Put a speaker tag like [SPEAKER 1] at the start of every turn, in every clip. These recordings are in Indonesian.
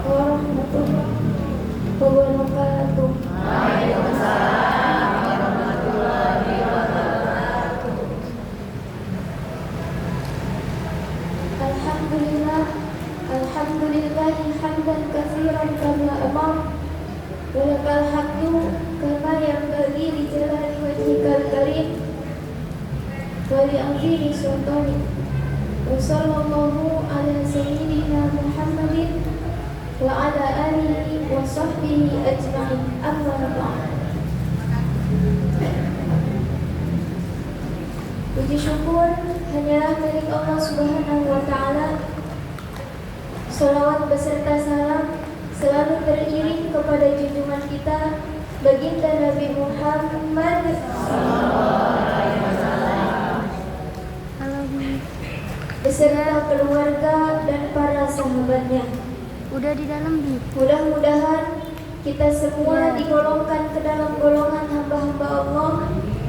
[SPEAKER 1] warahmatullahi wabarakatuh.
[SPEAKER 2] Waalaikumsalam warahmatullahi wabarakatuh.
[SPEAKER 1] Alhamdulillahi hamdan katsiran kama amar wa lakal hamdu kama yanbaghi li jalali wajhikal karim wa li azimi sultanik. Wa sallallahu ala sayyidina Muhammadin wa ala alihi wa sahbihi ajma'in. Amma ba'd. Puji syukur hanyalah milik Allah Subhanahu wa taala. Salawat beserta salam selalu beriring kepada junjungan kita baginda Nabi Muhammad beserta keluarga dan para sahabatnya.
[SPEAKER 2] Udah di dalam di.
[SPEAKER 1] Mudah-mudahan kita semua digolongkan ke dalam golongan hamba-hamba Allah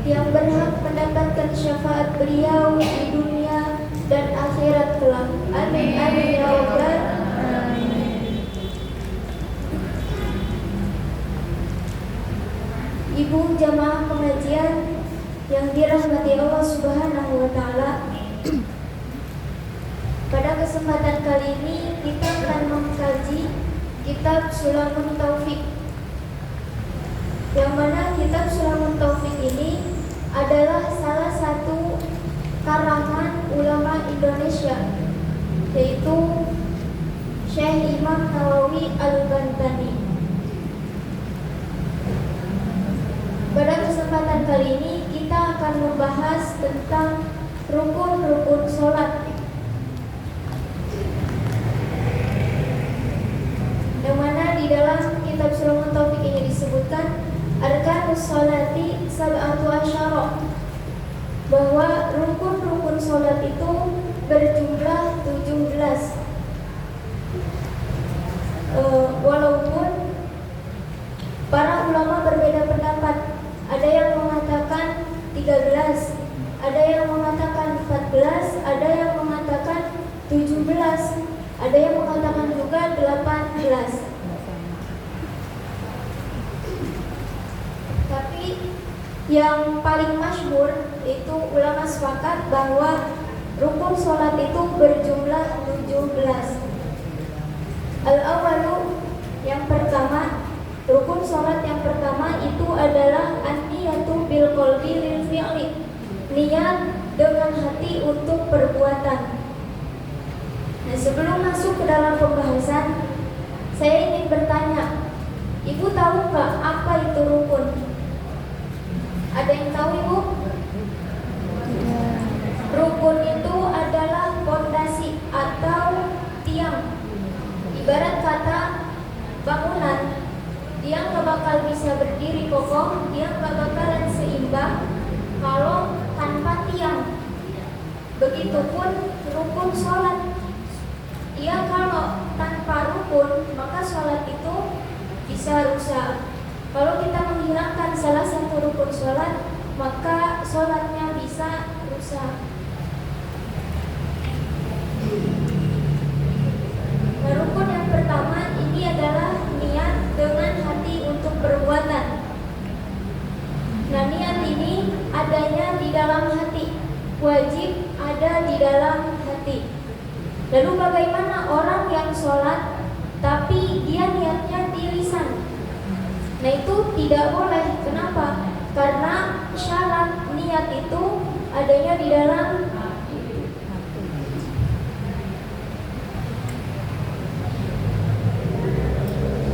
[SPEAKER 1] yang berhak mendapatkan syafaat beliau di dunia dan akhirat kelak. Amin amin ya rabbal alamin. Ibu jamaah pengajian yang dirahmati Allah Subhanahu wa taala. Pada kesempatan kali ini kita akan mengkaji kitab Sulamun Taufik. Yang mana kitab Sulamun Taufik ini adalah salah satu karangan ulama Indonesia, yaitu Syekh Imam Nawawi Al-Bantani. Pada kesempatan kali ini kita akan membahas tentang rukun-rukun sholat, yang mana di dalam kitab Sulamun Taufik ini disebutkan arkanus sholati sab'atu asyara, bahwa rukun-rukun sholat itu berjumlah 17. Walaupun para ulama berbeda pendapat, ada yang mengatakan 13, ada yang mengatakan 14, ada yang mengatakan 17, ada yang mengatakan juga 18. Tapi yang paling masyhur itu ulama sepakat bahwa rukun sholat itu berjumlah 17. Al-awwalu, yang pertama, rukun sholat yang pertama itu adalah an-niyatu bil qalbi lil fi'li, niat dengan hati untuk perbuatan. Nah, sebelum masuk ke dalam pembahasan, saya ingin bertanya, Ibu tahu nggak apa itu rukun? Ada yang tahu, Ibu? Rukun itu adalah fondasi atau tiang. Ibarat kata bangunan, dia nggak bakal bisa berdiri kokoh, dia nggak bakalan seimbang kalau tanpa tiang. Begitupun rukun sholat. Ia kalau tanpa rukun, maka sholat itu bisa rusak. Kalau kita menghilangkan salah satu rukun sholat, maka sholatnya bisa rusak. Nah, rukun yang pertama ini adalah niat dengan hati untuk perbuatan. Nah, niat ini adanya di dalam hati, wajib ada di dalam hati. Lalu bagaimana orang yang sholat tapi dia niatnya di lisan? Nah, itu tidak boleh. Kenapa? Karena syarat niat itu adanya di dalam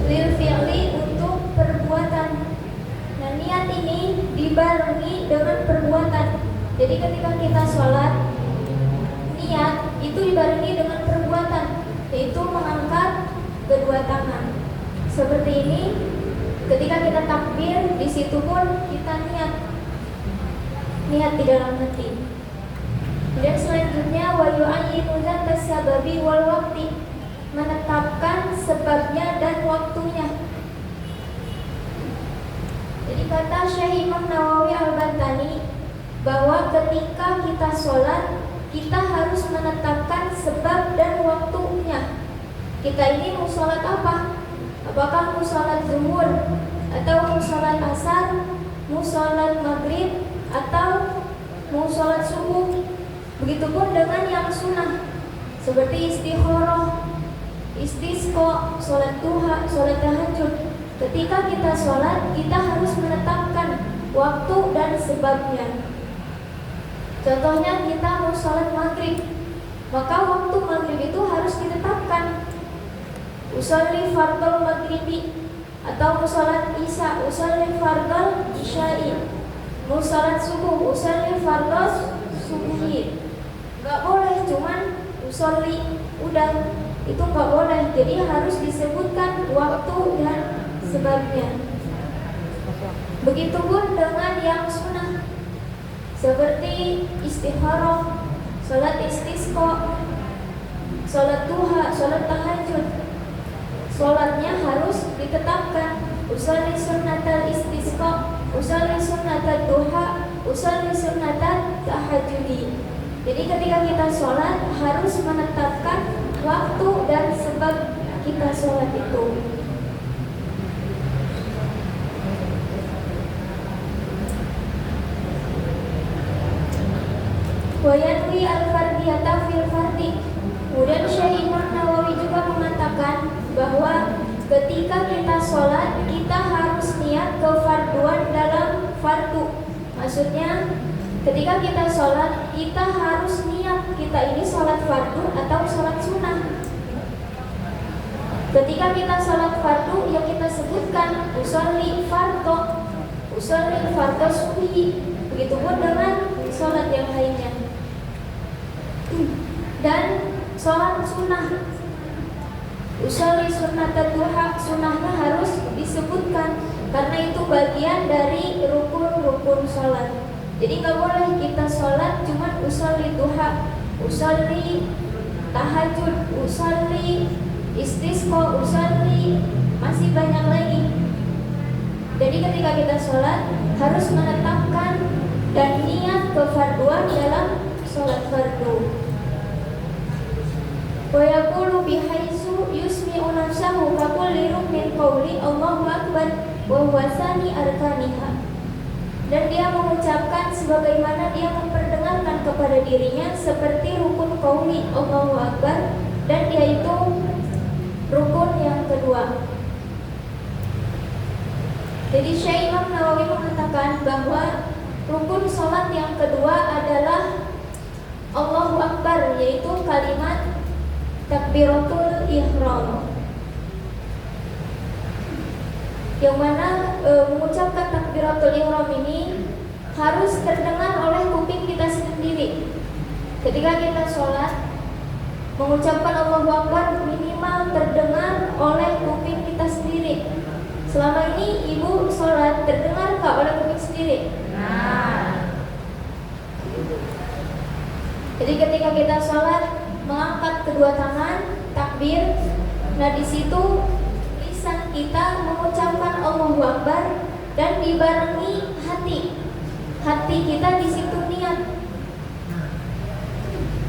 [SPEAKER 1] lil fi'li, untuk perbuatan. Nah, niat ini dibarengi dengan perbuatan. Jadi ketika kita sholat, niat itu dibarengi dengan perbuatan, yaitu mengangkat kedua tangan. Seperti ini. Ketika kita takbir, di situ pun kita niat di dalam hati. Dan selanjutnya wa yu'ayyinu dzatas sababi wal waqti, menetapkan sebabnya dan waktunya. Jadi kata Syekh Imam Nawawi Al-Bantani bahwa ketika kita sholat, kita harus menetapkan sebab dan waktunya. kita ini mau sholat apa? Apakah mau sholat zuhur, atau mau sholat asar, mau sholat maghrib, atau mau sholat subuh? Begitupun dengan yang sunnah, seperti istikharah, istisqa, sholat duha, sholat tahajud. Ketika kita sholat, kita harus menetapkan waktu dan sebabnya. Contohnya kita mau sholat maghrib, maka waktu maghrib itu harus ditetapkan. Usolli fardal maghribi, atau mau sholat isya, usolli fardal isya'i. Mau sholat subuh, usolli fardal subuhi. Gak boleh cuman usolli, udah, itu gak boleh. Jadi harus disebutkan waktu dan sebabnya. Begitupun dengan yang sunnah, seperti istikharah, sholat istisqa, sholat duha, sholat tahajud. Sholatnya harus ditetapkan. Usolli sunnatal istisqa, usolli sunnatal duha, usolli sunnatal tahajudi. Jadi ketika kita sholat harus menetapkan waktu dan sebab kita sholat itu. Wayanwi al-fardiyata fil fardi. Kemudian Syekh Imam Nawawi juga mengatakan bahwa ketika kita sholat kita harus niat kefarduan dalam fardu. Maksudnya ketika kita sholat kita harus niat kita ini sholat fardu atau sholat sunnah. Ketika kita sholat fardu yang kita sebutkan usolli fardo, usolli fardo subhi. Begitupun dengan sholat yang lainnya. Dan sholat sunnah, usolli sunnatat duha, sunnahnya harus disebutkan karena itu bagian dari rukun-rukun sholat. Jadi nggak boleh kita sholat cuma usolli duha, usolli tahajud, usolli istisqa, usolli, masih banyak lagi. Jadi ketika kita sholat harus menetapkan dan niat kefarduan dalam sholat fardu. Wa yaqulu bihaitsu yusmi'u nafsahu ka kulli ruknin qawli Allahu akbar wa huwa sani arkaniha. Dan dia mengucapkan sebagaimana dia memperdengarkan kepada dirinya seperti rukun qauli Allahu akbar, dan dia itu rukun yang kedua. Jadi Syekh Imam Nawawi mengatakan bahwa rukun salat yang kedua adalah Allahu akbar, yaitu kalimat takbiratul ihram, yang mana mengucapkan takbiratul ihram ini harus terdengar oleh kuping kita sendiri. Ketika kita sholat mengucapkan Allahu Akbar minimal terdengar oleh kuping kita sendiri. Selama ini ibu sholat terdengar gak oleh kuping sendiri? Jadi ketika kita sholat mengangkat kedua tangan, takbir. Nah di situ lisan kita mengucapkan Allahu Akbar dan dibarengi hati. Hati kita di situ niat.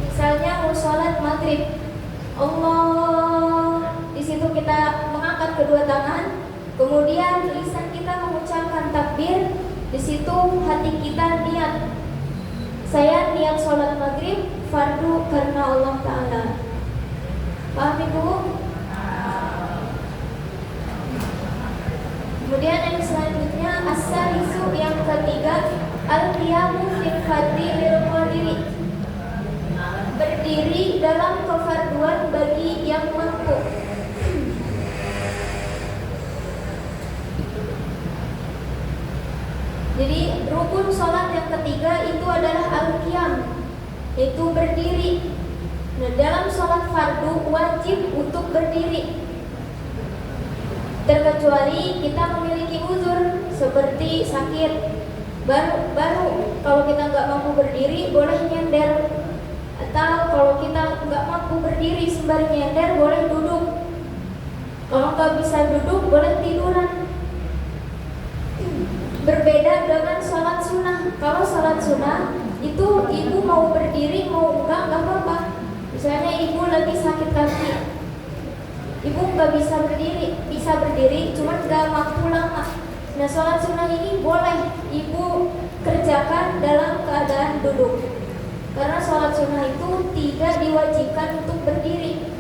[SPEAKER 1] Misalnya mau sholat maghrib, Allah, di situ kita mengangkat kedua tangan, kemudian lisan kita mengucapkan takbir. Di situ hati kita niat. Saya niat sholat maghrib fardu karena Allah Ta'ala. Paham ibu? Kemudian yang selanjutnya as-salisu, yang ketiga, al-qiyamu fil fardhi lil qadiri. Berdiri dalam kefarduan bagi yang mampu. Jadi rukun sholat yang ketiga itu adalah al-qiyam, yaitu berdiri. Nah, dalam sholat fardu wajib untuk berdiri, terkecuali kita memiliki uzur seperti sakit. Baru kalau kita nggak mampu berdiri boleh nyender, atau kalau kita nggak mampu berdiri sembari nyender boleh duduk. Kalau nggak bisa duduk boleh tiduran. Berbeda dengan sholat sunnah. Kalau sholat sunnah itu ibu mau berdiri mau enggak apa-apa. Misalnya ibu lagi sakit kaki, ibu nggak bisa berdiri, cuman nggak mampu lama. Nah, sholat sunnah ini boleh ibu kerjakan dalam keadaan duduk, karena sholat sunnah itu tidak diwajibkan untuk berdiri.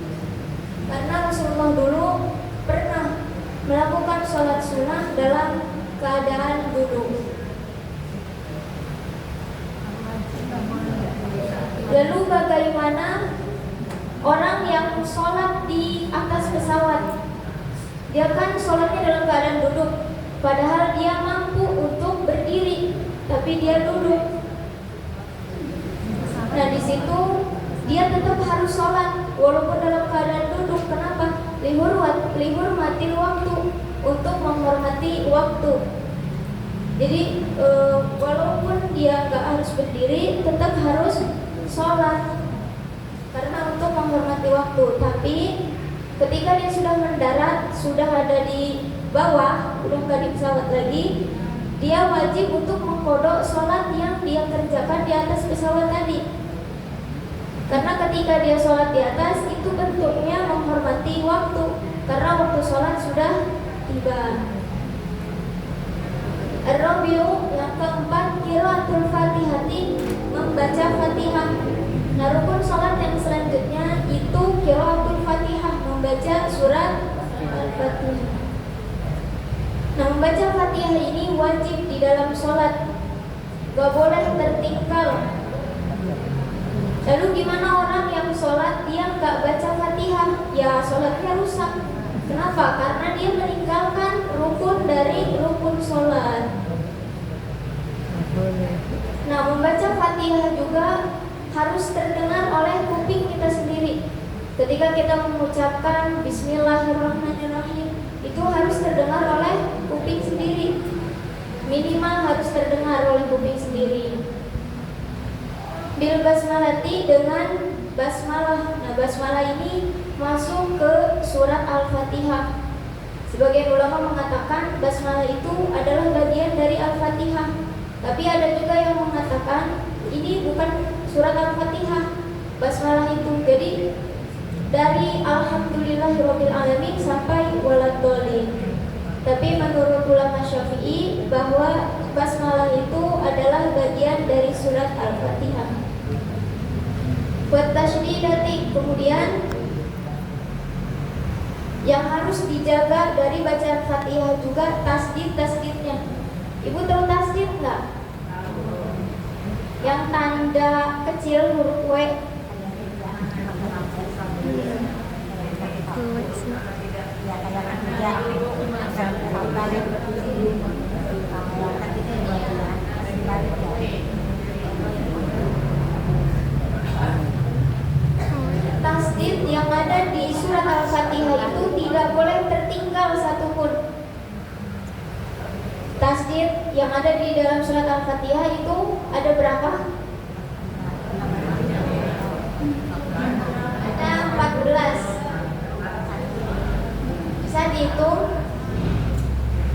[SPEAKER 1] Karena Rasulullah dulu pernah melakukan sholat sunnah dalam keadaan duduk. Lalu bagaimana orang yang sholat di atas pesawat? Dia kan sholatnya dalam keadaan duduk, padahal dia mampu untuk berdiri, tapi dia duduk. Nah, di situ dia tetap harus sholat walaupun dalam keadaan duduk. Kenapa? Lihurmatil waktu, untuk menghormati waktu. Jadi walaupun dia nggak harus berdiri, tetap harus sholat karena untuk menghormati waktu. Tapi ketika dia sudah mendarat, sudah ada di bawah, udah nggak di pesawat lagi, dia wajib untuk mengkodok sholat yang dia kerjakan di atas pesawat tadi. Karena ketika dia sholat di atas, itu bentuknya menghormati waktu, karena waktu sholat sudah tiba. Ar-Rabi'u, yang keempat, qiraatul Fatihati, membaca Fatihah. Nah, rukun sholat yang selanjutnya itu qiraatul Fatihah, membaca surat Al-Fatihah. Nah, membaca Fatihah ini wajib di dalam sholat, gak boleh tertinggal. Lalu gimana orang yang sholat dia gak baca Fatihah? Ya sholatnya rusak. Kenapa? Karena dia meninggalkan rukun dari rukun sholat. Nah, membaca Fatihah juga harus terdengar oleh kuping kita sendiri. Ketika kita mengucapkan Bismillahirrahmanirrahim, itu harus terdengar oleh kuping sendiri. Minimal harus terdengar oleh kuping sendiri. Bil basmalati, dengan basmalah. Nah, basmalah ini masuk ke surat Al-Fatihah. Sebagian ulama mengatakan basmalah itu adalah bagian dari Al-Fatihah. Tapi ada juga yang mengatakan ini bukan surat Al-Fatihah, basmalah itu. Jadi dari Alhamdulillahirabbil alamin sampai waladhdallin. Tapi menurut ulama Syafi'i bahwa basmalah itu adalah bagian dari surat Al-Fatihah. Buat tasydidati, kemudian yang harus dijaga dari bacaan Fatihah juga tasdid-tasdidnya. Ibu tahu tasdid nggak? Yang tanda kecil huruf W. Tasdid yang ada di surat Al-Fatihah itu tidak boleh tertinggal satupun. Tasdid yang ada di dalam surat Al-Fatihah itu ada berapa? Ada 14. Bisa dihitung.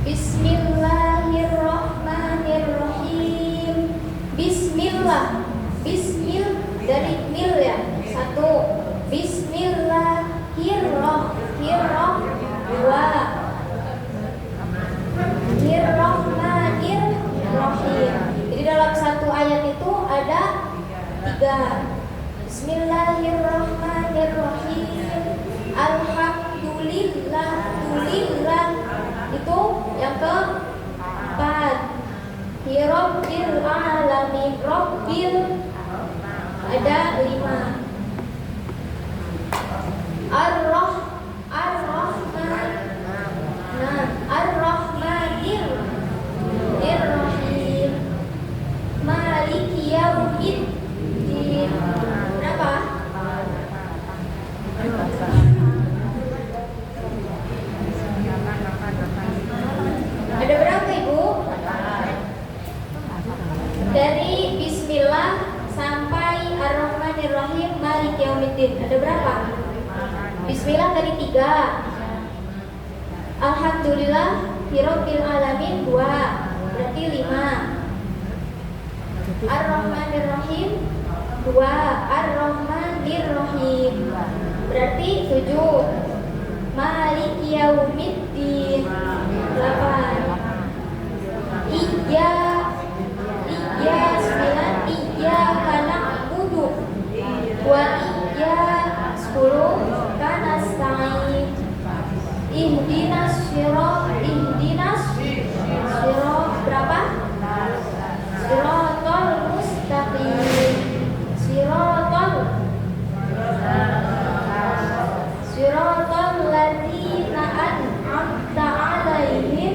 [SPEAKER 1] Bismillahirrahmanirrahim. Bismillah. Bismil dari mil ya. 1. Bismillahirrahmanirrahim. 2. Jadi dalam satu ayat itu ada 3. Bismillahirrahmanirrahim. Alhamdulillah. Itu yang keempat. Rabbil alamin. Rabbil ada 5. Ar-Rahmanir-Rahim. Maliki yaumiddin. Berapa? Ada berapa, Ibu? Dari Bismillah sampai Ar-Rahmanir-Rahim, Maliki yaumiddin. Ada berapa? Bismillah tadi 3. Alhamdulillah Rabbil alamin 2. Berarti 5. Ar-Rahmanir-Rahim 2. Ar-Rahmanir-Rahim berarti 7. Maliki yaumiddin. 8. Iya 9. Iyyaka na'budu wa iyyaka 10. Nasta'in. Ihdinas sirot berapa? Sirotol mustaqim. Sirotol ladzina an'amta 'alaihim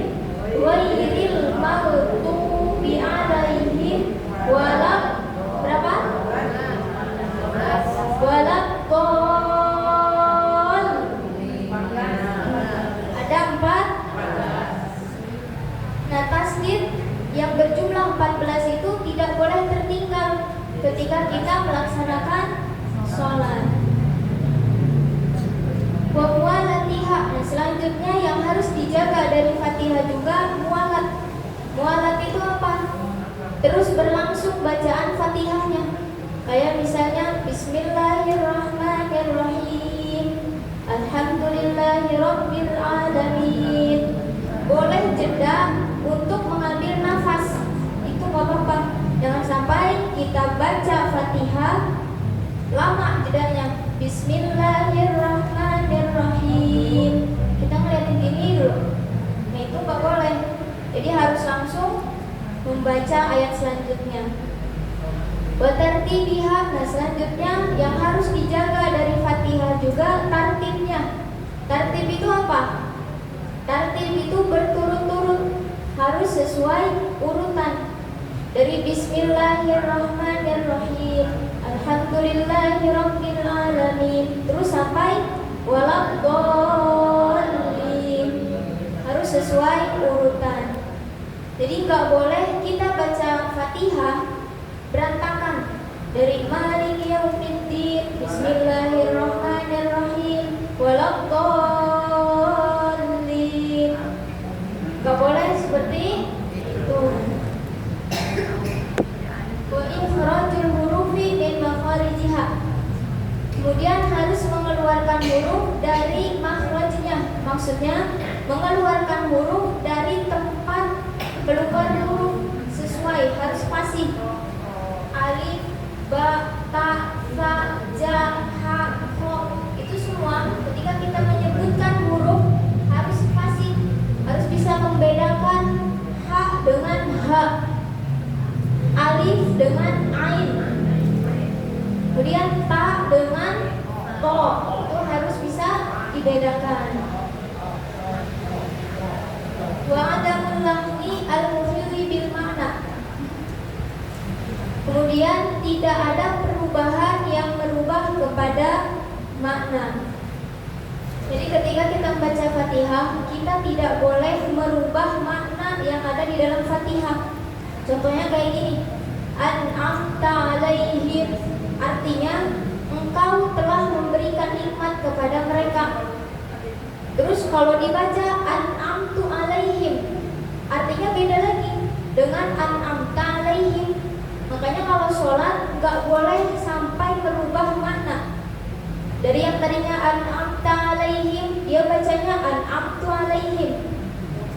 [SPEAKER 1] ghairil maghdubi 'alaihim walad berapa? Waladhdallin. Ada 4. Nah, tasdid yang berjumlah 14 itu tidak boleh tertinggal ketika kita melaksanakan sholat. Wa muwalatihah. Nah, selanjutnya yang harus dijaga dari Fatihah juga muwalat. Muwalat itu apa? Terus berlangsung bacaan Fatihahnya. Kayak misalnya Bismillahirrahmanirrahim. Alhamdulillahirabbil alamin. Boleh jeda untuk mengambil nafas. Itu gak apa-apa. Jangan sampai kita baca Fatihah lama jedanya. Bismillahirrahmanirrahim. Kita ngeliatin gini dulu. Nah, itu gak boleh. Jadi harus langsung membaca ayat selanjutnya. Wa tartibiha. Nah, selanjutnya yang harus dijaga dari Fatihah juga tartibnya. Tartib itu apa? Tartib itu berturut-turut, harus sesuai urutan. Dari Bismillahirrahmanirrahim, Alhamdulillahirabbil alamin, terus sampai waladhdallin. Harus sesuai urutan. Jadi nggak boleh kita baca Fatihah berantakan. Dari Maliki yaumiddin, Bismillahirrahmanirrahim, waladhdallin. Gak boleh seperti itu. Wa ikhrajul hurufi min makharijiha. Kemudian harus mengeluarkan huruf dari makhrajnya. Maksudnya mengeluarkan huruf dari tempat keluar huruf sesuai, harus fasih. Alif, ba, ta, sa, ja, ha, ho. Itu semua ketika kita menyebutkan huruf harus fasih. Harus bisa membedakan ha dengan ha, alif dengan ain, kemudian ta dengan to. Itu harus bisa dibedakan. Wa adamul lahwi al-mufidhi bil makna. Kemudian tidak ada perubahan yang merubah kepada makna. Jadi ketika kita membaca Fatihah, kita tidak boleh merubah makna yang ada di dalam Fatihah. Contohnya kayak gini, An'amta 'alaihim, artinya engkau telah memberikan nikmat kepada mereka. Terus kalau dibaca An'amtu 'alaihim, artinya beda lagi dengan An'amta 'alaihim. Makanya kalau sholat nggak boleh sampai merubah makna. Dari yang tadinya An'amta 'alaihim, dia bacanya An'amtu 'alaihim.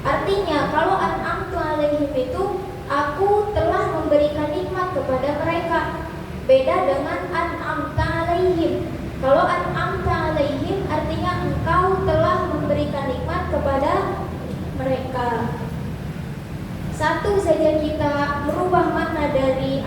[SPEAKER 1] Artinya kalau An'amtu 'alaihim itu aku telah memberikan nikmat kepada mereka. Beda dengan An'amta 'alaihim. Kalau An'amta 'alaihim artinya engkau telah memberikan nikmat kepada mereka. Satu saja kita merubah makna dari